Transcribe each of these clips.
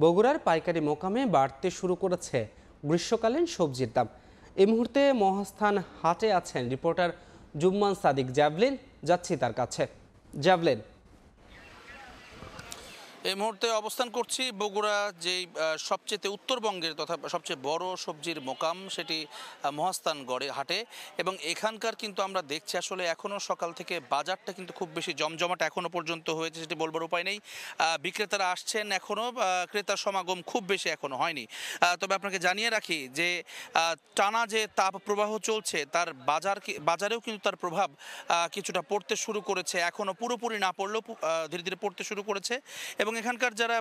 বগুড়ার পাইকারি মোকামে বাড়তে শুরু করেছে গ্রীষ্মকালীন সবজির দাম। এই মুহূর্তে মহাস্থান হাটে আছেন রিপোর্টার জুম্মান সাদিক জ্যাভলিন। যাচ্ছি তার কাছে। জ্যাভলিন, এই মুহূর্তে অবস্থান করছি বগুড়া, যেই সবচেয়ে উত্তরবঙ্গের তথা সবচেয়ে বড় সবজির মোকাম, সেটি মহাস্থানগড়ে হাটে। এবং এখানকার কিন্তু আমরা দেখছি আসলে এখনও সকাল থেকে বাজারটা কিন্তু খুব বেশি জমজমাট এখনও পর্যন্ত হয়েছে, সেটি বলবার উপায় নেই। বিক্রেতারা আসছেন, এখনও ক্রেতার সমাগম খুব বেশি এখনও হয়নি। তবে আপনাকে জানিয়ে রাখি যে টানা যে তাপ প্রবাহ চলছে, তার বাজারেও কিন্তু তার প্রভাব কিছুটা পড়তে শুরু করেছে। এখনও পুরোপুরি না পড়লেও ধীরে ধীরে পড়তে শুরু করেছে। এবং এখানকার যারা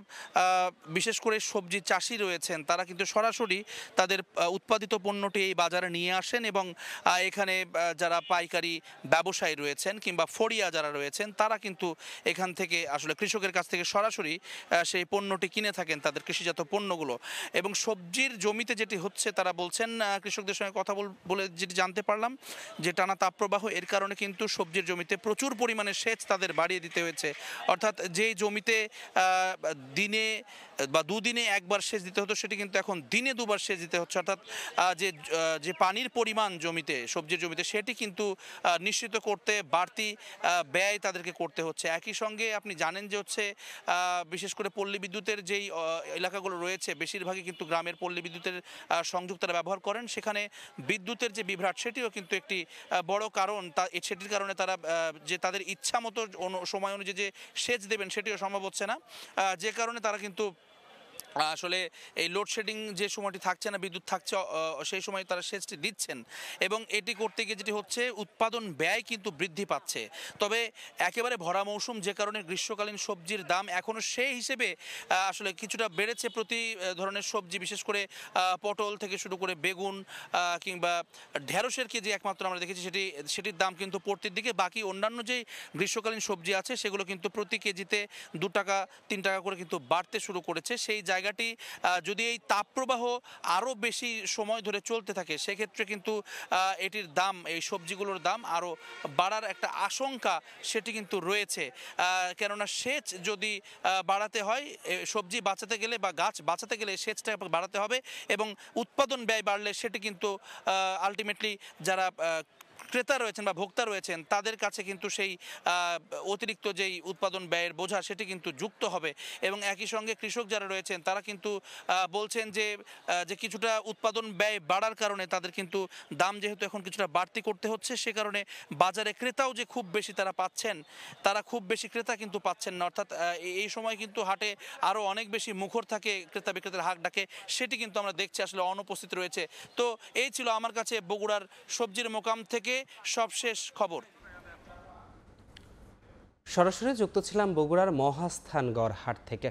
বিশেষ করে সবজি চাষি রয়েছেন, তারা কিন্তু সরাসরি তাদের উৎপাদিত পণ্যটি এই বাজারে নিয়ে আসেন এবং এখানে যারা পাইকারি ব্যবসায়ী রয়েছেন কিংবা ফড়িয়া যারা রয়েছেন, তারা কিন্তু এখান থেকে আসলে কৃষকের কাছ থেকে সরাসরি সেই পণ্যটি কিনে থাকেন, তাদের কৃষিজাত পণ্যগুলো। এবং সবজির জমিতে যেটি হচ্ছে, তারা বলছেন, কৃষকদের সঙ্গে কথা বলে যেটি জানতে পারলাম, যে টানা তাপপ্রবাহ এর কারণে কিন্তু সবজির জমিতে প্রচুর পরিমাণে সেচ তাদের বাড়িয়ে দিতে হয়েছে। অর্থাৎ যেই জমিতে দিনে বা দুদিনে একবার সেচ দিতে হতো, সেটি কিন্তু এখন দিনে দুবার সেচ দিতে হচ্ছে। অর্থাৎ যে পানির পরিমাণ জমিতে, সবজির জমিতে, সেটি কিন্তু নিশ্চিত করতে বাড়তি ব্যয় তাদেরকে করতে হচ্ছে। একই সঙ্গে আপনি জানেন যে হচ্ছে বিশেষ করে পল্লী বিদ্যুতের যেই এলাকাগুলো রয়েছে, বেশিরভাগই কিন্তু গ্রামের পল্লী বিদ্যুতের সংযোগ তারা ব্যবহার করেন। সেখানে বিদ্যুতের যে বিভ্রাট, সেটিও কিন্তু একটি বড় কারণ। সেটির কারণে তারা যে তাদের ইচ্ছা মতো সময় অনুযায়ী যে সেচ দেবেন, সেটিও সম্ভব হচ্ছে না, যে কারণে তারা কিন্তু আসলে এই লোডশেডিং যে সময়টি থাকছে না, বিদ্যুৎ থাকছে, সেই সময় তারা সেচটি দিচ্ছেন। এবং এটি করতে গিয়ে যেটি হচ্ছে, উৎপাদন ব্যয় কিন্তু বৃদ্ধি পাচ্ছে। তবে একেবারে ভরা মৌসুম, যে কারণে গ্রীষ্মকালীন সবজির দাম এখনও সেই হিসেবে আসলে কিছুটা বেড়েছে। প্রতি ধরনের সবজি, বিশেষ করে পটল থেকে শুরু করে বেগুন কিংবা ঢেঁড়সের কেজি একমাত্র আমরা দেখেছি সেটির দাম কিন্তু পড়তির দিকে। বাকি অন্যান্য যেই গ্রীষ্মকালীন সবজি আছে, সেগুলো কিন্তু প্রতি কেজিতে 2 টাকা 3 টাকা করে কিন্তু বাড়তে শুরু করেছে। সেই জায়গাটি যদি এই তাপপ্রবাহ আরও বেশি সময় ধরে চলতে থাকে, সেক্ষেত্রে কিন্তু এটির দাম, এই সবজিগুলোর দাম আরও বাড়ার একটা আশঙ্কা সেটি কিন্তু রয়েছে। কেননা সেচ যদি বাড়াতে হয়, সবজি বাঁচাতে গেলে বা গাছ বাঁচাতে গেলে সেচটা বাড়াতে হবে। এবং উৎপাদন ব্যয় বাড়লে সেটি কিন্তু আলটিমেটলি যারা ক্রেতা রয়েছেন বা ভোক্তা রয়েছেন, তাদের কাছে কিন্তু সেই অতিরিক্ত যেই উৎপাদন ব্যয়ের বোঝা, সেটি কিন্তু যুক্ত হবে। এবং একই সঙ্গে কৃষক যারা রয়েছেন, তারা কিন্তু বলছেন যে কিছুটা উৎপাদন ব্যয় বাড়ার কারণে তাদের কিন্তু দাম যেহেতু এখন কিছুটা বাড়তি করতে হচ্ছে, সে কারণে বাজারে ক্রেতাও যে খুব বেশি তারা পাচ্ছেন, তারা খুব বেশি ক্রেতা কিন্তু পাচ্ছেন না। অর্থাৎ এই সময় কিন্তু হাটে আরও অনেক বেশি মুখর থাকে, ক্রেতা বিক্রেতার হাক ডাকে, সেটি কিন্তু আমরা দেখছি আসলে অনুপস্থিত রয়েছে। তো এই ছিল আমার কাছে বগুড়ার সবজির মোকাম থেকে সবশেষ খবর। সরাসরি যুক্ত ছিলাম বগুড়ার মহাস্থানগড় হাট থেকে।